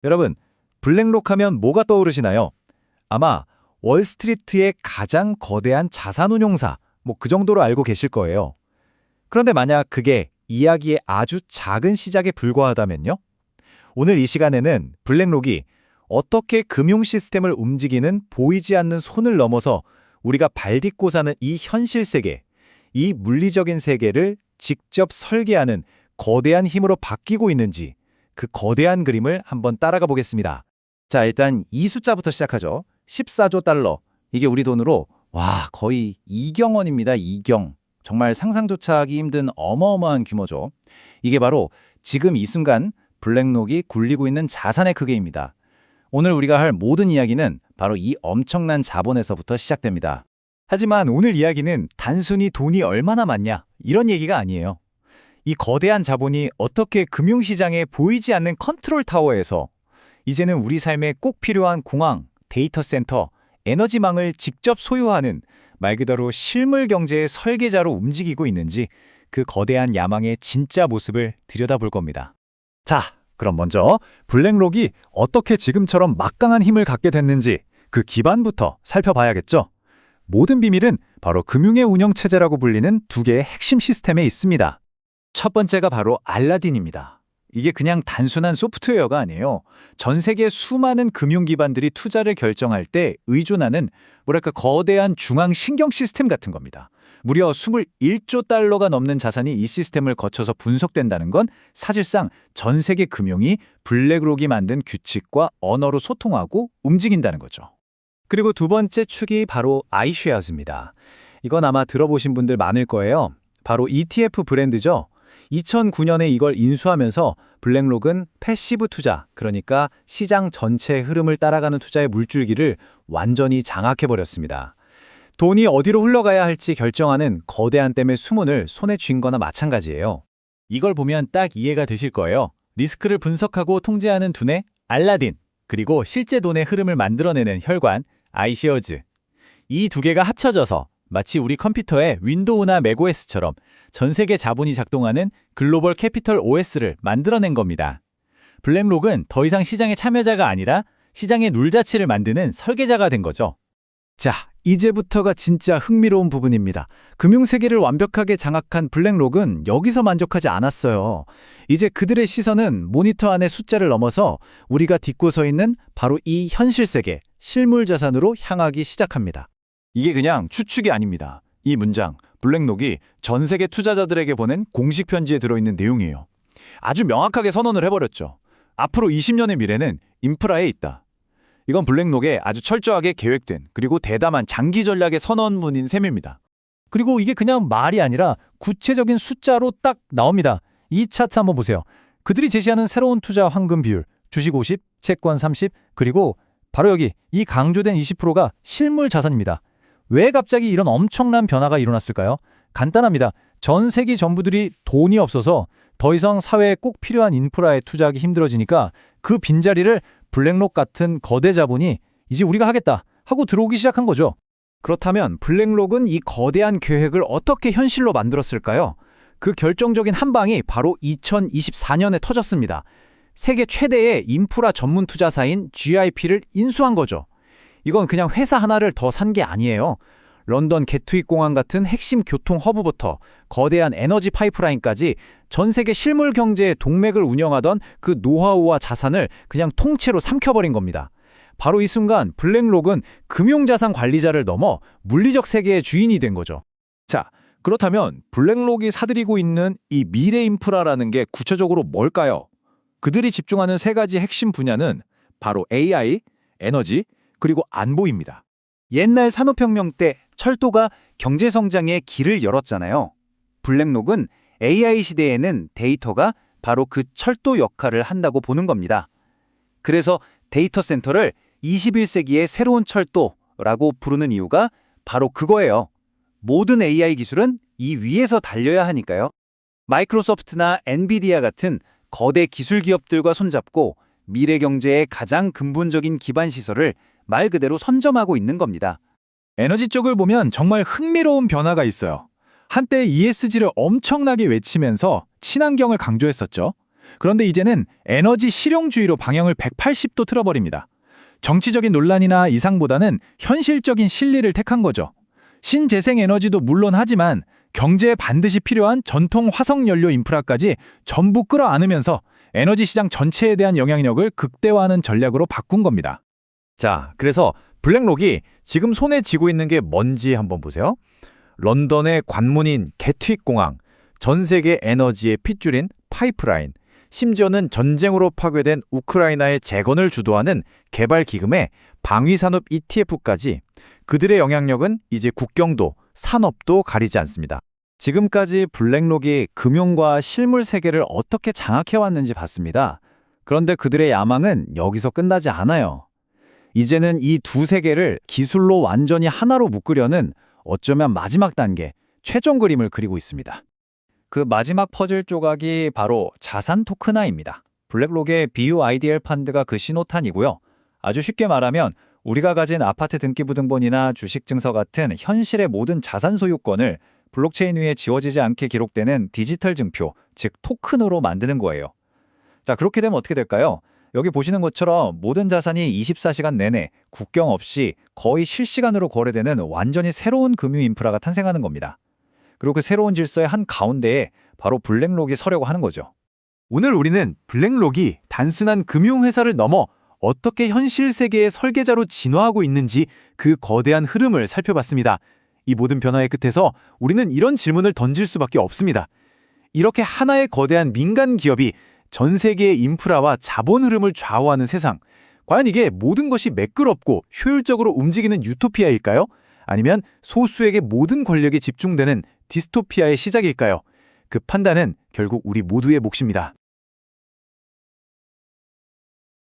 여러분, 블랙록 하면 뭐가 떠오르시나요? 아마 월스트리트의 가장 거대한 자산운용사, 그 정도로 알고 계실 거예요. 그런데 만약 그게 이야기의 아주 작은 시작에 불과하다면요? 오늘 이 시간에는 블랙록이 어떻게 금융 시스템을 움직이는 보이지 않는 손을 넘어서 우리가 발딛고 사는 이 현실 세계, 이 물리적인 세계를 직접 설계하는 거대한 힘으로 바뀌고 있는지 그 거대한 그림을 한번 따라가 보겠습니다. 자, 일단 이 숫자부터 시작하죠. 14조 달러. 이게 우리 돈으로 거의 2경원입니다. 2경. 정말 상상조차 하기 힘든 어마어마한 규모죠. 이게 바로 지금 이 순간 블랙록이 굴리고 있는 자산의 크기입니다. 오늘 우리가 할 모든 이야기는 바로 이 엄청난 자본에서부터 시작됩니다. 하지만 오늘 이야기는 단순히 돈이 얼마나 많냐 이런 얘기가 아니에요. 이 거대한 자본이 어떻게 금융시장에 보이지 않는 컨트롤 타워에서 이제는 우리 삶에 꼭 필요한 공항, 데이터 센터, 에너지망을 직접 소유하는 말 그대로 실물 경제의 설계자로 움직이고 있는지 그 거대한 야망의 진짜 모습을 들여다볼 겁니다. 자, 그럼 먼저 블랙록이 어떻게 지금처럼 막강한 힘을 갖게 됐는지 그 기반부터 살펴봐야겠죠. 모든 비밀은 바로 금융의 운영체제라고 불리는 두 개의 핵심 시스템에 있습니다. 첫 번째가 바로 알라딘입니다. 이게 그냥 단순한 소프트웨어가 아니에요. 전 세계 수많은 금융 기관들이 투자를 결정할 때 의존하는 거대한 중앙 신경 시스템 같은 겁니다. 무려 21조 달러가 넘는 자산이 이 시스템을 거쳐서 분석된다는 건 사실상 전 세계 금융이 블랙록이 만든 규칙과 언어로 소통하고 움직인다는 거죠. 그리고 두 번째 축이 바로 아이쉐어즈입니다. 이건 아마 들어보신 분들 많을 거예요. 바로 ETF 브랜드죠. 2009년에 이걸 인수하면서 블랙록은 패시브 투자, 그러니까 시장 전체의 흐름을 따라가는 투자의 물줄기를 완전히 장악해버렸습니다. 돈이 어디로 흘러가야 할지 결정하는 거대한 댐의 수문을 손에 쥔 거나 마찬가지예요. 이걸 보면 딱 이해가 되실 거예요. 리스크를 분석하고 통제하는 두뇌, 알라딘, 그리고 실제 돈의 흐름을 만들어내는 혈관, 아이쉐어즈. 이 두 개가 합쳐져서 마치 우리 컴퓨터의 윈도우나 맥OS처럼 전 세계 자본이 작동하는 글로벌 캐피털 OS를 만들어낸 겁니다. 블랙록은 더 이상 시장의 참여자가 아니라 시장의 룰자치를 만드는 설계자가 된 거죠. 자, 이제부터가 진짜 흥미로운 부분입니다. 금융세계를 완벽하게 장악한 블랙록은 여기서 만족하지 않았어요. 이제 그들의 시선은 모니터 안의 숫자를 넘어서 우리가 딛고 서 있는 바로 이 현실 세계, 실물 자산으로 향하기 시작합니다. 이게 그냥 추측이 아닙니다. 이 문장, 블랙록이 전 세계 투자자들에게 보낸 공식 편지에 들어있는 내용이에요. 아주 명확하게 선언을 해버렸죠. 앞으로 20년의 미래는 인프라에 있다. 이건 블랙록의 아주 철저하게 계획된 그리고 대담한 장기 전략의 선언문인 셈입니다. 그리고 이게 그냥 말이 아니라 구체적인 숫자로 딱 나옵니다. 이 차트 한번 보세요. 그들이 제시하는 새로운 투자 황금 비율, 주식 50, 채권 30, 그리고 바로 여기 이 강조된 20%가 실물 자산입니다. 왜 갑자기 이런 엄청난 변화가 일어났을까요? 간단합니다. 전 세계 정부들이 돈이 없어서 더 이상 사회에 꼭 필요한 인프라에 투자하기 힘들어지니까 그 빈자리를 블랙록 같은 거대 자본이 이제 우리가 하겠다 하고 들어오기 시작한 거죠. 그렇다면 블랙록은 이 거대한 계획을 어떻게 현실로 만들었을까요? 그 결정적인 한 방이 바로 2024년에 터졌습니다. 세계 최대의 인프라 전문 투자사인 GIP를 인수한 거죠. 이건 그냥 회사 하나를 더 산 게 아니에요. 런던 게트윅 공항 같은 핵심 교통 허브부터 거대한 에너지 파이프라인까지 전 세계 실물 경제의 동맥을 운영하던 그 노하우와 자산을 그냥 통째로 삼켜버린 겁니다. 바로 이 순간 블랙록은 금융자산 관리자를 넘어 물리적 세계의 주인이 된 거죠. 자, 그렇다면 블랙록이 사들이고 있는 이 미래 인프라라는 게 구체적으로 뭘까요? 그들이 집중하는 세 가지 핵심 분야는 바로 AI, 에너지, 그리고 안보입니다. 옛날 산업혁명 때 철도가 경제성장의 길을 열었잖아요. 블랙록은 AI 시대에는 데이터가 바로 그 철도 역할을 한다고 보는 겁니다. 그래서 데이터 센터를 21세기의 새로운 철도라고 부르는 이유가 바로 그거예요. 모든 AI 기술은 이 위에서 달려야 하니까요. 마이크로소프트나 엔비디아 같은 거대 기술 기업들과 손잡고 미래 경제의 가장 근본적인 기반 시설을 말 그대로 선점하고 있는 겁니다. 에너지 쪽을 보면 정말 흥미로운 변화가 있어요. 한때 ESG를 엄청나게 외치면서 친환경을 강조했었죠. 그런데 이제는 에너지 실용주의로 방향을 180도 틀어버립니다. 정치적인 논란이나 이상보다는 현실적인 실리를 택한 거죠. 신재생 에너지도 물론 하지만 경제에 반드시 필요한 전통 화석연료 인프라까지 전부 끌어안으면서 에너지 시장 전체에 대한 영향력을 극대화하는 전략으로 바꾼 겁니다. 자, 그래서 블랙록이 지금 손에 쥐고 있는 게 뭔지 한번 보세요. 런던의 관문인 개트윅 공항, 전 세계 에너지의 핏줄인 파이프라인, 심지어는 전쟁으로 파괴된 우크라이나의 재건을 주도하는 개발기금의 방위산업 ETF까지 그들의 영향력은 이제 국경도, 산업도 가리지 않습니다. 지금까지 블랙록이 금융과 실물 세계를 어떻게 장악해왔는지 봤습니다. 그런데 그들의 야망은 여기서 끝나지 않아요. 이제는 이 두 세계를 기술로 완전히 하나로 묶으려는 어쩌면 마지막 단계, 최종 그림을 그리고 있습니다. 그 마지막 퍼즐 조각이 바로 자산 토크나입니다. 블랙록의 BUIDL 펀드가 그 신호탄이고요. 아주 쉽게 말하면 우리가 가진 아파트 등기부등본이나 주식 증서 같은 현실의 모든 자산 소유권을 블록체인 위에 지워지지 않게 기록되는 디지털 증표, 즉 토큰으로 만드는 거예요. 자, 그렇게 되면 어떻게 될까요? 여기 보시는 것처럼 모든 자산이 24시간 내내 국경 없이 거의 실시간으로 거래되는 완전히 새로운 금융 인프라가 탄생하는 겁니다. 그리고 그 새로운 질서의 한 가운데에 바로 블랙록이 서려고 하는 거죠. 오늘 우리는 블랙록이 단순한 금융회사를 넘어 어떻게 현실 세계의 설계자로 진화하고 있는지 그 거대한 흐름을 살펴봤습니다. 이 모든 변화의 끝에서 우리는 이런 질문을 던질 수밖에 없습니다. 이렇게 하나의 거대한 민간 기업이 전 세계의 인프라와 자본 흐름을 좌우하는 세상, 과연 이게 모든 것이 매끄럽고 효율적으로 움직이는 유토피아일까요? 아니면 소수에게 모든 권력이 집중되는 디스토피아의 시작일까요? 그 판단은 결국 우리 모두의 몫입니다.